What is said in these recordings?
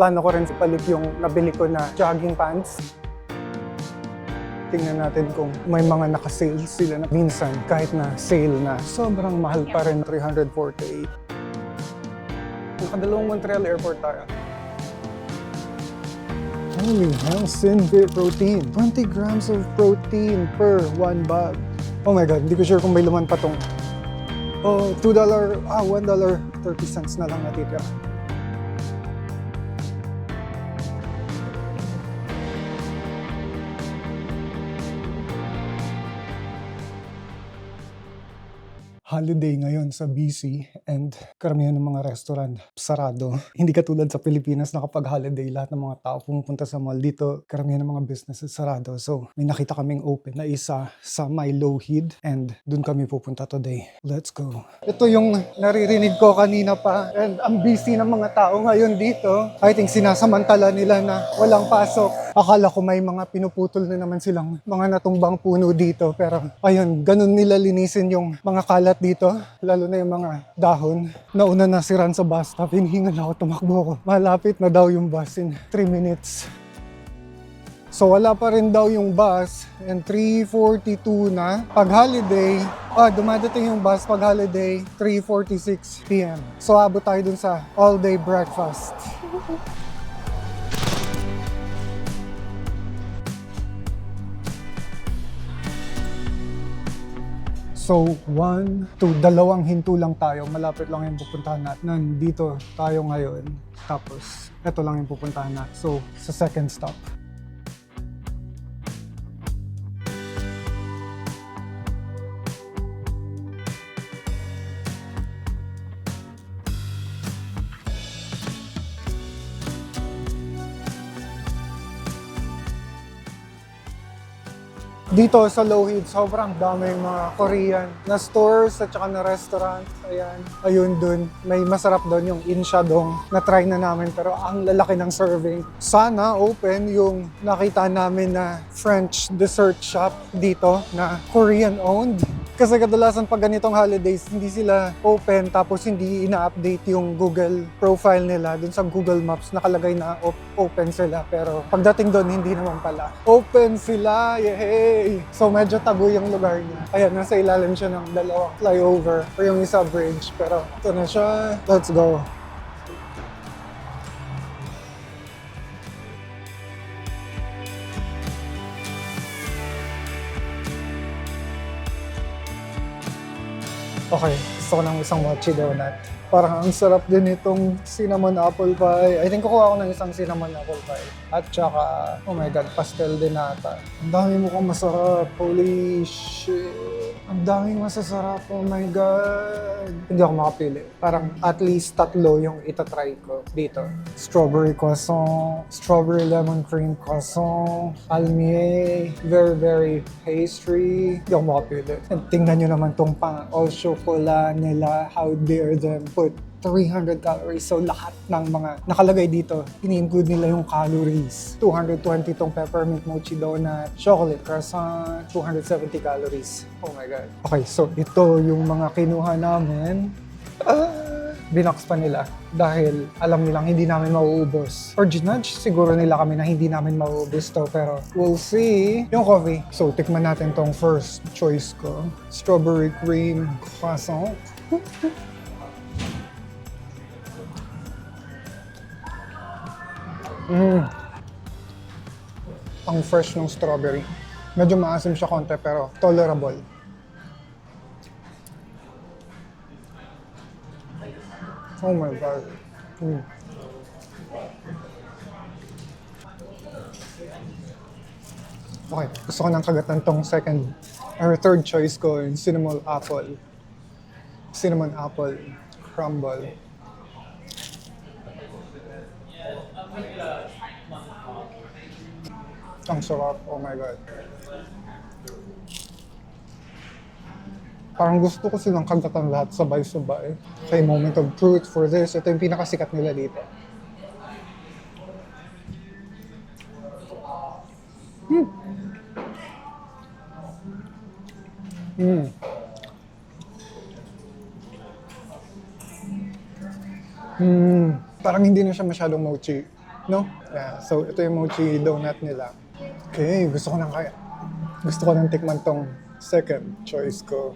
Plano ko rin ipalit yung nabili ko na jogging pants. Tingnan natin kung may mga naka-sale sila na minsan kahit na sale na sobrang mahal pa rin, 348. Nakadalawang Montreal Airport tayo. Holy hell, Synfit protein. 20 grams of protein per 1 bag. Oh my God, hindi ko sure kung may laman pa tong. Oh, $2, $1.30 na lang natitira. Holiday ngayon sa BC and karamihan ng mga restaurant sarado. Hindi katulad sa Pilipinas na kapag holiday lahat ng mga tao pumupunta sa mall. Dito karamihan ng mga businesses sarado. So may nakita kaming open na isa sa may Lougheed and dun kami pupunta today. Let's go. Ito yung naririnig ko kanina pa and ang busy ng mga tao ngayon dito. I think sinasamantala nila na walang pasok. Akala ko may mga pinuputol na naman silang mga natumbang puno dito pero ayun, ganun nila linisin yung mga kalat dito, lalo na yung mga dahon. Nauna na si Ran sa bus stop, hinihingal ako, tumakbo ako. Malapit na daw yung bus in 3 minutes. So wala pa rin daw yung bus and 3:42 na. Pag holiday, dumadating yung bus pag holiday, 3:46 p.m. So abot tayo dun sa all-day breakfast. So, 1 to 2 hinto lang tayo. Malapit lang yung pupuntahan natin. Nandito tayo ngayon. Tapos, ito lang yung pupuntahan natin. So, sa second stop. Dito sa Lougheed, sobrang daming mga Korean na stores at saka na restaurants. Ayan. Ayun dun. May masarap doon yung Inshadong na try na namin pero ang lalaki ng serving. Sana open yung nakita namin na French dessert shop dito na Korean owned. Kasi kadalasan pag ganitong holidays, hindi sila open tapos hindi ina-update yung Google profile nila. Dun sa Google Maps nakalagay na open sila pero pagdating doon hindi naman pala. Open sila! Yay! So medyo tago yung lugar niya. Ayan, nasa ilalim siya ng dalawang flyover o yung isa bridge. Pero ito na siya. Let's go! Okay, gusto ko ng isang mochi donut. Parang ang sarap din itong cinnamon apple pie. I think kukuha ko ng isang cinnamon apple pie. At saka, oh my God, pastel din nata. Ang dami mukhang masarap. Holy shit. Ang daming masasarap. Oh my God. Hindi ako makapili. Parang at least 3 yung itatry ko dito. Strawberry croissant, strawberry lemon cream croissant, palmier, very pastry. Hindi ako makapili. And tingnan nyo naman tong pang all chocolate nila. How dare them put 300 calories. So lahat ng mga nakalagay dito, ini-include nila yung calories. 220 tong peppermint mochi donut, chocolate croissant, 270 calories. Oh my God. Okay, so ito yung mga kinuha namin. Binox pa nila dahil alam nilang hindi namin mauubos. Or ginudge siguro nila kami na hindi namin mauubos to pero we'll see. Yung coffee. So tikman natin tong first choice ko. Strawberry cream croissant. Ang fresh ng strawberry. Medyo maasim siya konti pero tolerable. Oh my God. Okay, gusto ko ng kagatan tong second or third choice ko yung cinnamon apple. Cinnamon apple crumble. Ang sarap. Oh my God. Parang gusto ko silang kagatan lahat sabay-sabay. Okay, moment of truth for this. Ito yung pinakasikat nila dito. Parang hindi na siya masyadong mochi. No? Yeah, so ito yung mochi donut nila. Okay, gusto ko nang tikman tong second choice ko.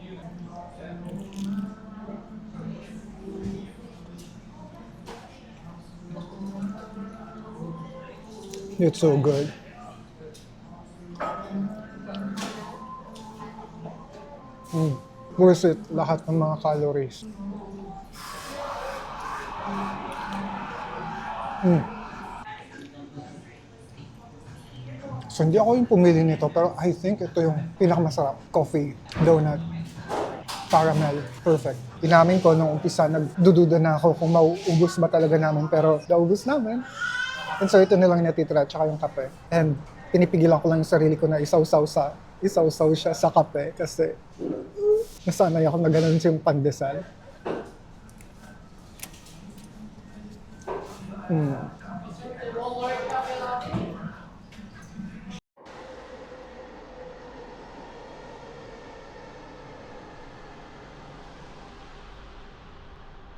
It's so good. Worth it lahat ng mga calories. So hindi ako yung pumili nito, pero I think ito yung pinakamasarap. Coffee, donut, caramel, perfect. Inamin ko nung umpisa, nagdududa na ako kung mauubos ba talaga namin, pero naubos namin. And so ito nilang natitira, tsaka yung kape. And pinipigilan ko lang yung sarili ko na isawsaw siya sa kape kasi nasanay ako na ganun yung pandesal.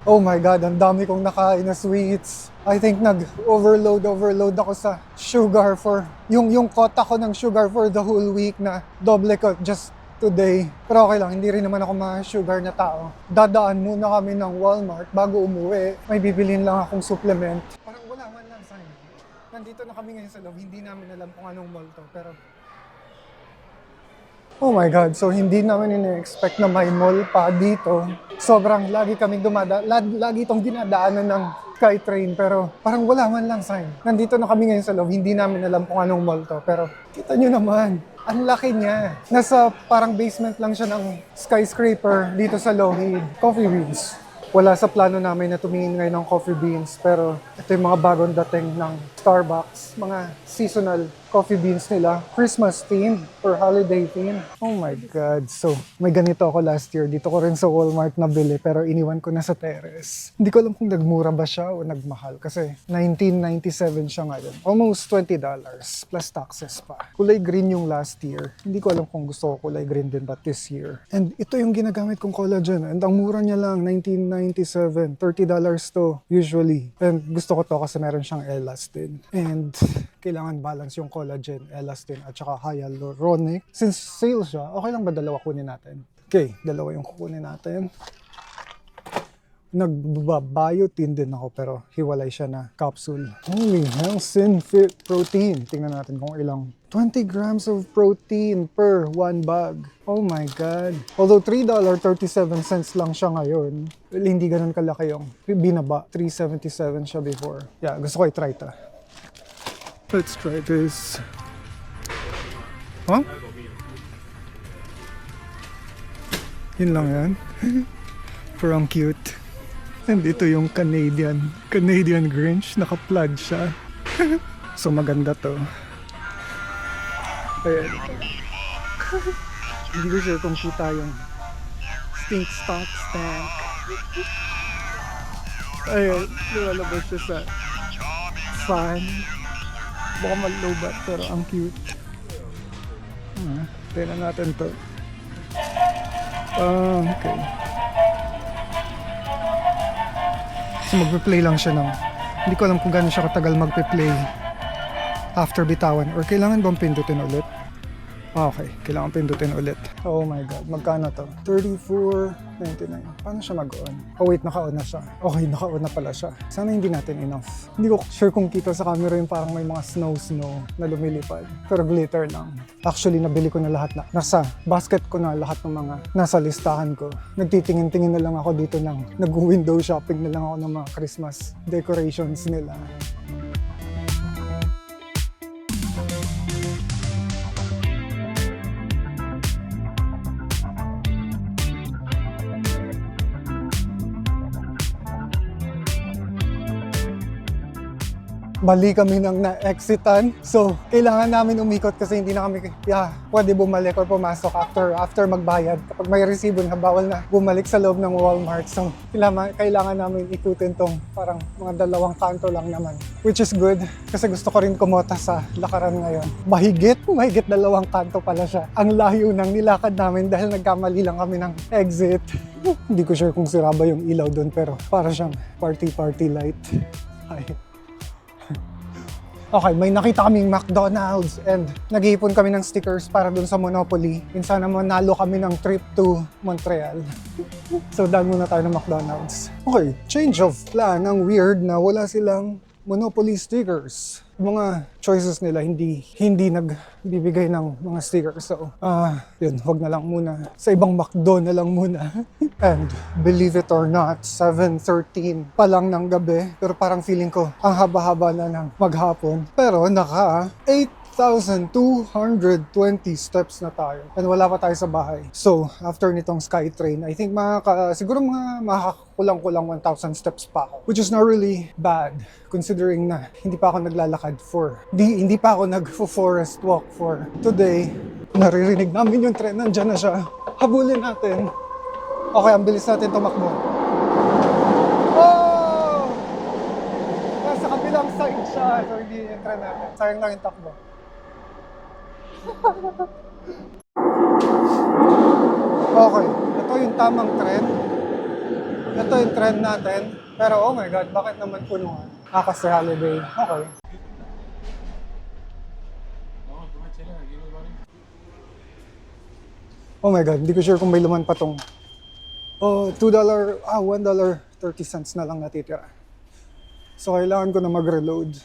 Oh my God, ang dami kong nakain na sweets. I think nag-overload ako sa sugar for, yung quota ko ng sugar for the whole week na doble ko just today. Pero okay lang, hindi rin naman ako ma-sugar na tao. Dadaan muna kami ng Walmart bago umuwi. May bibilin lang akong supplement. Parang wala man lang sign. Nandito na kami ngayon sa loob, hindi namin alam kung anong mall to, pero oh my God, so hindi namin ina-expect na may mall pa dito. Sobrang lagi kaming lagi itong dinadaanan ng SkyTrain, pero parang wala man lang sign. Nandito na kami ngayon sa loob, hindi namin alam kung anong mall to, pero kita nyo naman, ang laki niya. Nasa parang basement lang siya ng skyscraper dito sa Lougheed. Coffee Beans. Wala sa plano namin na tumingin ngayon ng coffee beans, pero ito yung mga bagong dating ng Starbucks, mga seasonal coffee beans nila, Christmas theme or holiday theme. Oh my God. So, may ganito ako last year. Dito ko rin sa Walmart nabili, pero iniwan ko na sa terrace. Hindi ko alam kung nagmura ba siya o nagmahal kasi $19.97 siya ngayon. Almost $20 plus taxes pa. Kulay green yung last year. Hindi ko alam kung gusto ko kulay green din ba this year. And ito yung ginagamit kong collagen. And ang mura niya lang, $19.97. $30 to usually. And gusto ko to kasi meron siyang elastin. And kailangan balance yung collagen, elastin, at saka hyaluronic. Since sale siya, okay lang ba dalawa kunin natin? Okay, dalawa yung kukunin natin. Nagbabiotin din ako pero hiwalay siya na capsule. Holy hell, Synfit protein. Tingnan natin kung ilang. 20 grams of protein per one bag. Oh my God. Although $3.37 lang siya ngayon, well, hindi ganun kalaki yung binaba. $3.77 siya before. Yeah, gusto ko i-try ito. Let's try this. Huh? Yun lang yan. Pero ang cute. And ito yung Canadian Grinch. Naka-plaid siya. So maganda to. Ayan. Hindi ko sure kung kita yung stink stank. Ayan. Lumalabas siya sa fan. Baka malubat pero ang cute. Tingnan natin to. Okay. So magpe-play lang siya ng, hindi ko alam kung gaano siya katagal magpe-play after bitawan or kailangan bang pindutin ulit? Okay, kailangan pindutin ulit. Oh my God, magkano to? $34.99. Paano siya mag-on? Oh wait, naka-on na siya. Okay, naka-on na pala siya. Sana hindi natin enough. Hindi ko sure kung kita sa camera yung parang may mga snow na lumilipad. Pero glitter lang. Actually, nabili ko na lahat na. Nasa basket ko na lahat ng mga nasa listahan ko. Nagtitingin-tingin na lang ako dito ng nag-window shopping na lang ako ng mga Christmas decorations nila. Mali kami nang na-exitan. So, kailangan namin umikot kasi hindi na kami pwede bumalik or pumasok after magbayad. Kapag may resibo na, bawal na bumalik sa loob ng Walmart. So, kailangan namin ikutin tong parang mga dalawang kanto lang naman. Which is good kasi gusto ko rin kumota sa lakaran ngayon. Mahigit dalawang kanto pala siya. Ang layo ng nilakad namin dahil nagkamali lang kami ng exit. Hindi ko sure kung sira ba yung ilaw doon pero para siyang party light. Ay. Okay, may nakita kaming McDonald's and nag-iipon kami ng stickers para dun sa Monopoly. Minsan naman nalo kami ng trip to Montreal. So, daan muna tayo ng McDonald's. Okay, change of plan. Ang weird na wala silang Monopoly stickers. Mga choices nila hindi nagbibigay ng mga stickers. So, yun, wag na lang muna. Sa ibang McDo na lang muna. And believe it or not, 7:13 pa lang ng gabi. Pero parang feeling ko, ang haba-haba na ng maghapon. Pero naka 8,220 steps na tayo. And wala pa tayo sa bahay. So, after nitong SkyTrain, I think siguro makakakulang-kulang 1,000 steps pa ako. Which is not really bad, considering na hindi pa ako naglalakad hindi pa ako nag-forest walk for today. Naririnig namin yung tren, nandyan na siya. Habulin natin. Okay, ang bilis natin tumakbo. Oh! Nasa kabilang side siya. So, hindi yung tren natin. Sayang lang yung takbo. Okay, ito yung tamang tren. Ito yung tren natin. Pero oh my God, bakit naman punuan? Kasi holiday. Okay. Oh my God, hindi ko sure kung may laman pa tong $2, $1.30 na lang natitira. So kailangan ko na mag-reload.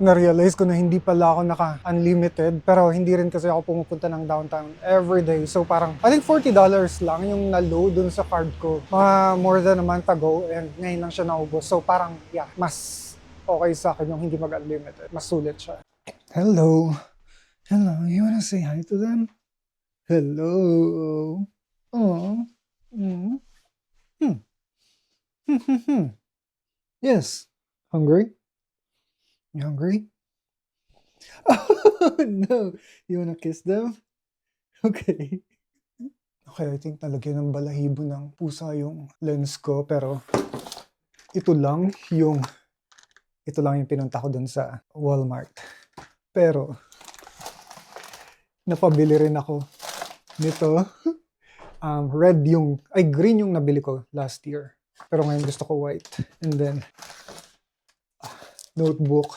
Na-realize ko na hindi pala ako naka-unlimited, pero hindi rin kasi ako pumupunta ng downtown everyday. So parang, I think $40 lang yung na-load dun sa card ko. More than a month ago, and ngayon lang siya naubos. So parang, yeah, mas okay sa akin yung hindi mag-unlimited. Mas sulit siya. Hello. Hello, you wanna say hi to them? Hello. Oh. Mm. Yes. Hungry? You hungry? Oh, no. You wanna kiss them? Okay. Okay, I think nalagyan ng balahibo ng pusa yung lens ko, pero ito lang yung pinunta ko dun sa Walmart. Pero napabili rin ako nito. Green yung nabili ko last year. Pero ngayon gusto ko white. And then notebook.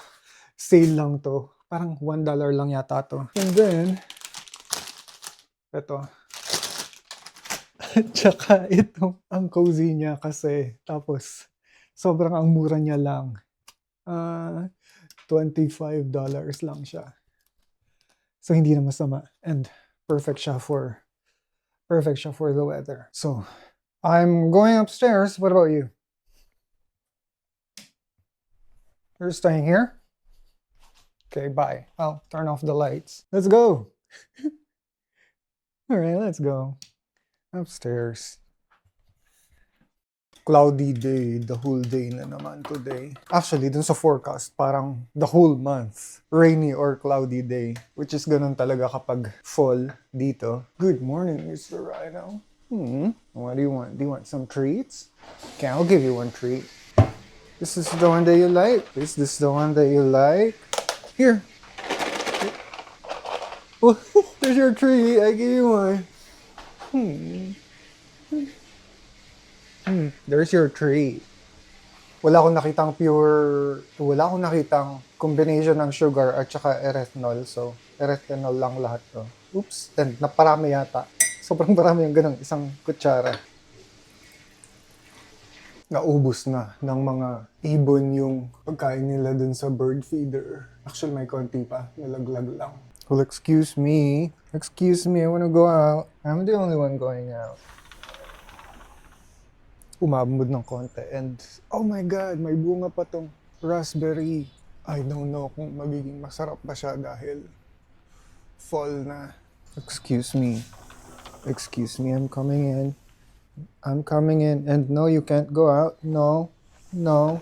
Sale lang to. Parang $1 lang yata to. And then, ito. Tsaka ito, ang cozy niya kasi. Tapos, sobrang ang mura niya lang. $25 lang siya. So, hindi na masama. And perfect siya for the weather. So, I'm going upstairs. What about you? You're staying here? Okay, bye. I'll turn off the lights. Let's go. All right, let's go. Upstairs. Cloudy day, the whole day na naman today. Actually, dun sa forecast, parang the whole month, rainy or cloudy day. Which is ganun talaga kapag fall dito. Good morning, Mr. Rhino. What do you want? Do you want some treats? Okay, I'll give you one treat. This is the one that you like. Is this the one that you like? Here. Oh, there's your treat. I give you one. There's your treat. Wala akong nakitang combination ng sugar at saka erythritol. So, erythritol lang lahat to. Oops. And naparami yata. Sobrang parami yung ganun. Isang kutsara. Naubos na ng mga ibon yung pagkain nila dun sa bird feeder. Actually, may konti pa. Nalaglag lang. Well, excuse me. Excuse me, I wanna go out. I'm the only one going out. Umabot ng konti. And, oh my God, may bunga pa tong raspberry. I don't know kung magiging masarap pa siya dahil fall na. Excuse me. Excuse me, I'm coming in. I'm coming in, and no, you can't go out. No, no.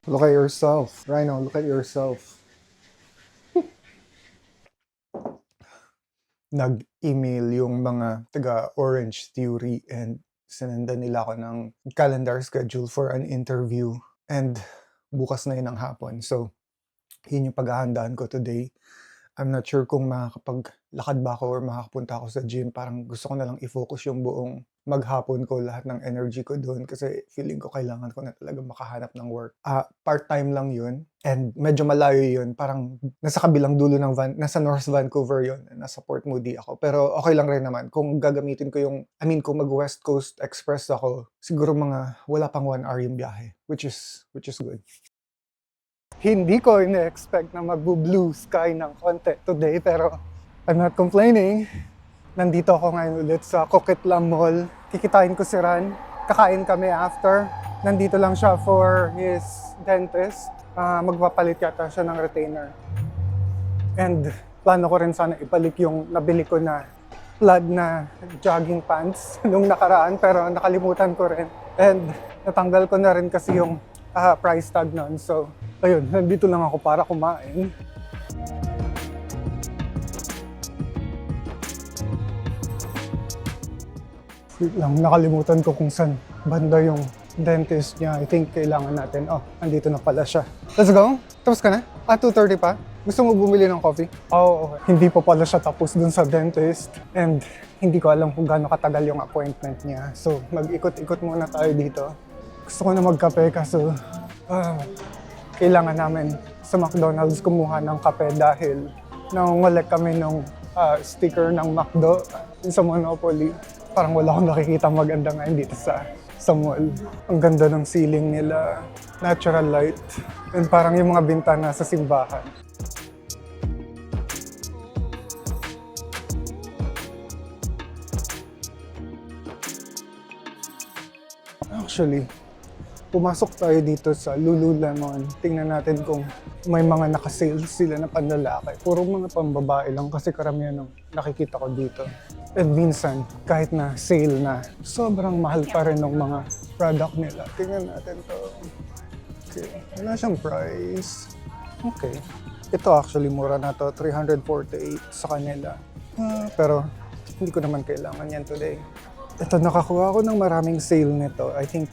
Look at yourself. Rhino, look at yourself. Nag-email yung mga taga-Orange Theory and sinenda nila ako ng calendar schedule for an interview. And bukas na yun ang hapon. So, yun yung paghahandaan ko today. I'm not sure kung makakapaglakad ba ako or makakapunta ako sa gym. Parang gusto ko na lang i-focus yung buong maghapon ko lahat ng energy ko doon kasi feeling ko kailangan ko na talaga makahanap ng work. Part-time lang yun and medyo malayo yun. Parang nasa kabilang dulo ng nasa North Vancouver yun. Nasa Port Moody ako. Pero okay lang rin naman kung gagamitin ko kung mag West Coast Express ako, siguro wala pang 1 hour yung biyahe, which is good. Hindi ko ina-expect na magbo-blue sky ng konti today pero I'm not complaining. Nandito ako ngayon ulit sa Coquitlam Mall. Kikitain ko si Ran. Kakain kami after. Nandito lang siya for his dentist. Magpapalit yata siya ng retainer. And plano ko rin sana ibalik yung nabili ko na plaid na jogging pants nung nakaraan pero nakalimutan ko rin. And natanggal ko na rin kasi yung price tag nun. So, ayun, nandito lang ako para kumain. Wait lang, nakalimutan ko kung saan banda yung dentist niya. I think kailangan natin. Oh, andito na pala siya. Let's go. Tapos ka na? 2:30 pa? Gusto mo bumili ng coffee? Okay. Hindi pa pala siya tapos dun sa dentist. And hindi ko alam kung gaano katagal yung appointment niya. So, mag-ikot-ikot muna tayo dito. Gusto ko na magkape kaso kailangan namin sa McDonald's kumuha ng kape dahil nangungulek kami ng sticker ng McDo sa Monopoly. Parang wala akong nakikita maganda ngayon dito sa mall. Ang ganda ng ceiling nila, natural light, and parang yung mga bintana sa simbahan. Actually, pumasok tayo dito sa Lululemon. Tingnan natin kung may mga nakasale sila na panlalaki. Puro mga pambabae lang kasi karamihan ng nakikita ko dito. And minsan, kahit na sale na, sobrang mahal pa rin ng mga product nila. Tingnan natin to. Okay, wala siyang price. Okay. Ito actually, mura na to. 348 sa kanila. Pero, hindi ko naman kailangan yan today. Ito, nakakuha ko ng maraming sale nito. I think,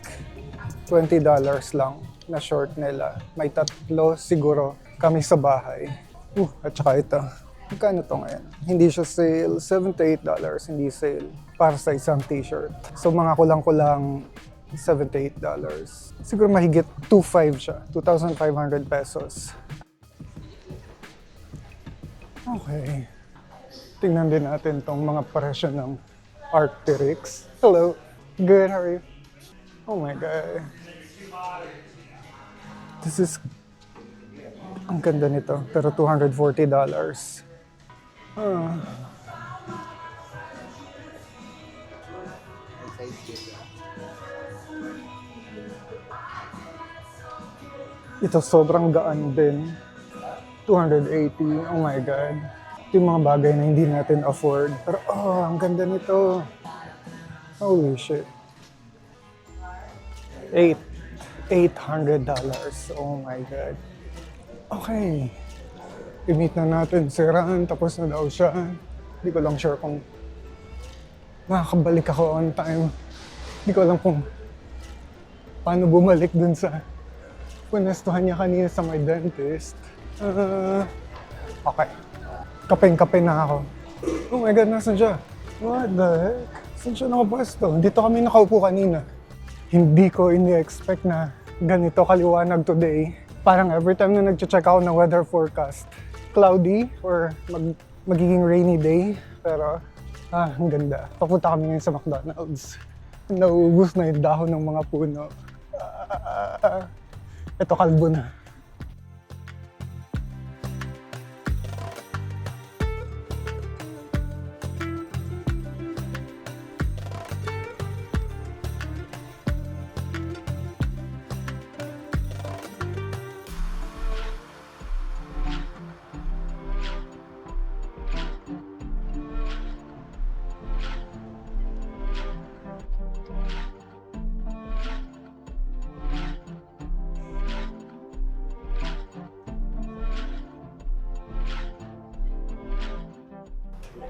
$20 lang na short nila. May 3 siguro kami sa bahay. At saka ito. Magkano to ngayon? Hindi siya sale. $78, hindi sale. Para sa isang t-shirt. So mga kulang-kulang $78. Siguro mahigit 2,500 siya. 2,500 pesos. Okay. Tingnan din natin tong mga presyo ng Arc'teryx. Hello. Good, how are you? Oh my God. This is... Ang ganda nito. Pero $240. Ito sobrang gaan din. 280. Oh my God. Ito yung mga bagay na hindi natin afford. Pero ang ganda nito. Holy shit. $800. Oh my God. Okay. I-meet na natin si Ran, tapos na daw siya. Hindi ko lang sure kung makakabalik ako on time. Hindi ko alam kung paano bumalik dun sa punestuhan niya kanina sa my dentist. Okay. Kapeng-kape na ako. Oh my God, nasan siya? What the heck? Saan siya nakapwesto? Dito kami nakaupo kanina. Hindi ko ini-expect na ganito kaliwanag today. Parang every time na nag-check ako ng weather forecast, cloudy or magiging rainy day. Pero, ang ganda. Papunta kami ngayon sa McDonald's. Nauubos na yung dahon ng mga puno. Ito kalbo na.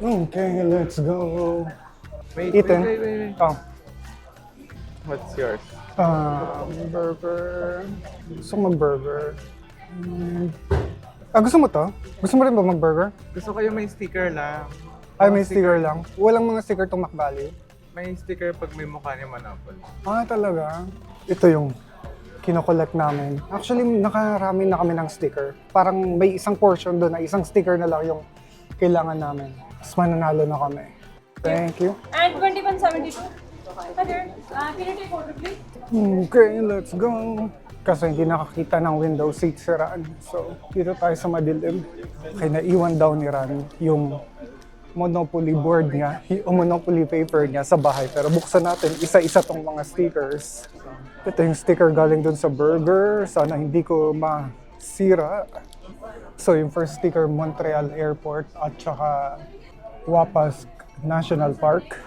Okay, let's go. Wait. Oh. What's yours? Burger. Gusto ko mag-burger. Gusto mo to? Gusto mo rin ba mag-burger? Gusto ko yung may sticker lang. Ay, may sticker lang. Walang mga sticker tong McValue. May sticker pag may mukha ni Monopoly. Ah, talaga? Ito yung kinokollect namin. Actually, nakarami na kami ng sticker. Parang may isang portion doon na isang sticker na lang yung kailangan namin. Tapos mananalo na kami. Thank you. And 2172. Hi there. Can you take order, please? Okay, let's go. Kasi hindi nakakita ng window seat si Ran. So, dito tayo sa madilim. Kaya naiwan daw ni Ran yung Monopoly board niya, o Monopoly paper niya sa bahay. Pero buksan natin isa-isa tong mga stickers. Ito yung sticker galing dun sa burger. Sana hindi ko masira. So, yung first sticker, Montreal Airport at saka Wapas National Park.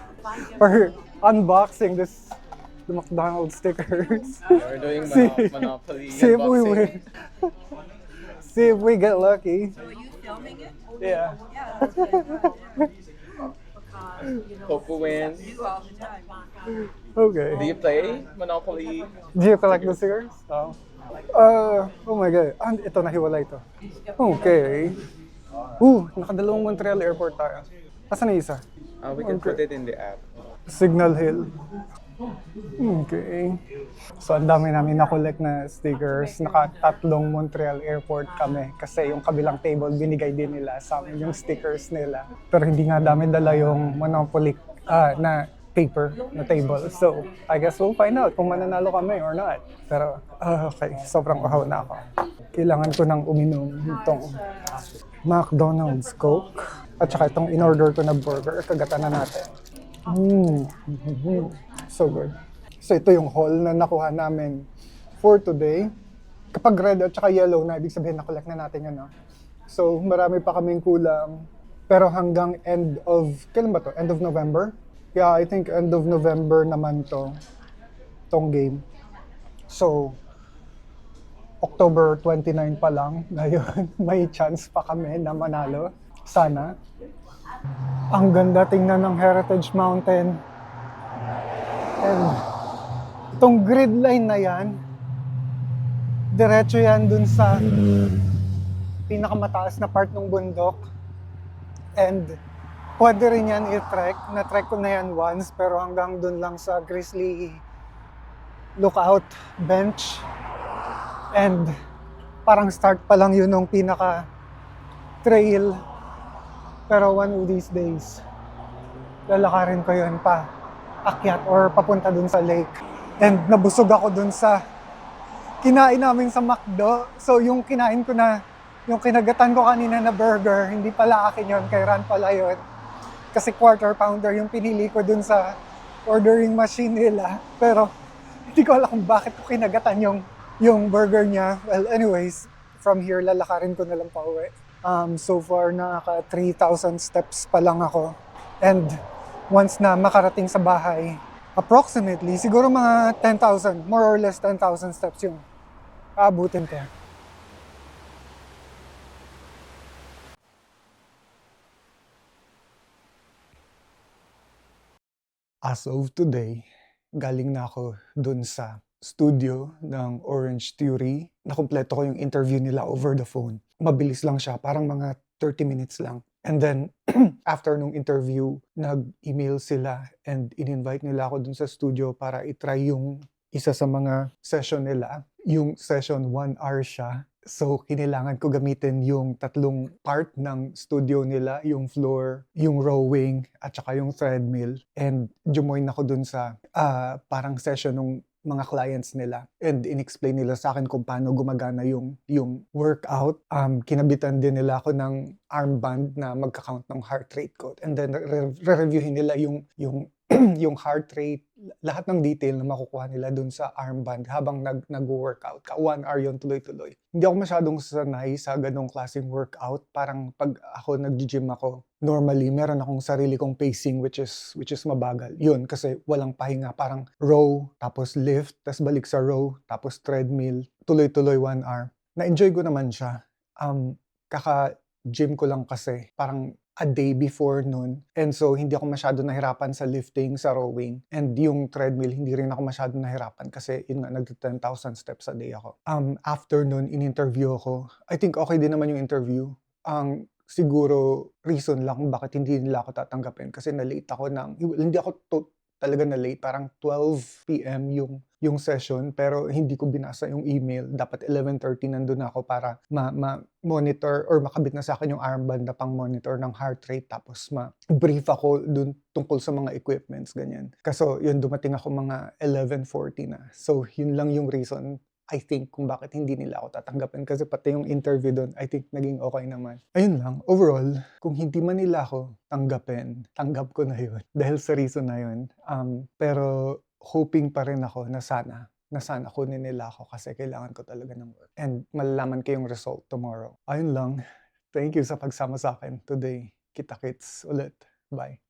For unboxing this the McDonald's stickers. We're doing See- Monopoly See if we unboxing. win. See if we get lucky. Are you filming it? Yeah. Yeah, that's good. Hope we win. You all the time. Do Okay. you play Monopoly? Do you collect the stickers? Oh. Oh my God. Ito, nahiwala ito. Okay. Nakadalawang Montreal Airport tayo. Asan na isa? We can put it in the app. Signal Hill. Okay. So, ang dami namin na-collect na stickers. Naka-tatlong Montreal Airport kami. Kasi yung kabilang table, binigay din nila sa amin yung stickers nila. Pero hindi nga dami dala yung Monopoly na paper na table. So, I guess we'll find out kung mananalo kami or not. Pero, okay. Sobrang uhaw na ako. Kailangan ko nang uminom itong McDonald's Coke. At saka itong in-order ko na burger. Kagatan na natin. So good. So ito yung haul na nakuha namin for today. Kapag red at saka yellow na, ibig sabihin na-collect na natin yun. No? So marami pa kaming kulang. Pero hanggang end of, kailan ba to? End of November? Yeah, I think end of November naman tong game. So, October 29 pa lang. Ngayon, may chance pa kami na manalo. Sana. Ang ganda tingnan ng Heritage Mountain. And itong grid line na yan, diretso yan dun sa pinakamataas na part ng bundok. And pwede rin yan i-trek. Na-trek ko na yan once, pero hanggang dun lang sa Grizzly Lookout Bench. And parang start pa lang yun ng pinaka-trail. Pero one of these days, lalakarin ko yun pa akyat or papunta dun sa lake. And nabusog ako dun sa kinain namin sa McDo. So yung kinain ko na, yung kinagatan ko kanina na burger, hindi pala akin yun, kay Ran pala yun. Kasi quarter pounder yung pinili ko dun sa ordering machine nila. Pero hindi ko alam kung bakit ko kinagatan yung burger niya. Well, anyways, from here, lalakarin ko na lang pa uwi. So far, naka 3,000 steps pa lang ako. And once na makarating sa bahay, approximately, siguro mga 10,000, more or less 10,000 steps yung aabutin ko. As of today, galing na ako dun sa studio ng Orange Theory. Nakumpleto ko yung interview nila over the phone. Mabilis lang siya, parang mga 30 minutes lang. And then, after nung interview, nag-email sila and in-invite nila ako dun sa studio para itry yung isa sa mga session nila. Yung session 1 hour siya. So, kinailangan ko gamitin yung tatlong part ng studio nila, yung floor, yung rowing, at saka yung treadmill. And jumoin ako dun sa parang session ng mga clients nila. And in-explain nila sa akin kung paano gumagana yung workout. Kinabitan din nila ako ng armband na magka-count ng heart rate ko. And then, re-reviewin nila yung yung heart rate, lahat ng detail na makukuha nila dun sa armband habang nag-workout. 1 hour yun tuloy-tuloy. Hindi ako masyadong sanay sa ganong klaseng workout. Parang pag ako nag-gym ako, normally meron akong sarili kong pacing which is mabagal. Yun, kasi walang pahinga. Parang row, tapos lift, tapos balik sa row, tapos treadmill, tuloy-tuloy 1 hour. Na-enjoy ko naman siya. Kaka-gym ko lang kasi, parang a day before nun. And so, hindi ako masyado nahirapan sa lifting, sa rowing. And yung treadmill, hindi rin ako masyado nahirapan kasi yun nga, nag-10,000 steps a day ako. After nun, in-interview ako. I think okay din naman yung interview. Ang siguro reason lang kung bakit hindi nila ako tatanggapin kasi na-late ako hindi ako talaga na late. Parang 12 p.m. yung session, pero hindi ko binasa yung email. Dapat 11:30 nandun ako para monitor or makabit na sa akin yung armband na pang monitor ng heart rate, tapos ma-brief ako dun tungkol sa mga equipments, ganyan. Kaso yun, dumating ako mga 11:40 na. So yun lang yung reason, I think, kung bakit hindi nila ako tatanggapin. Kasi pati yung interview doon, I think naging okay naman. Ayun lang, overall, kung hindi man nila ako tanggapin, tanggap ko na yun. Dahil sa reason na yun. Pero hoping pa rin ako na sana kunin nila ako kasi kailangan ko talaga ng work. And malalaman ko yung result tomorrow. Ayun lang. Thank you sa pagsama sa akin today. Kita-kits ulit. Bye.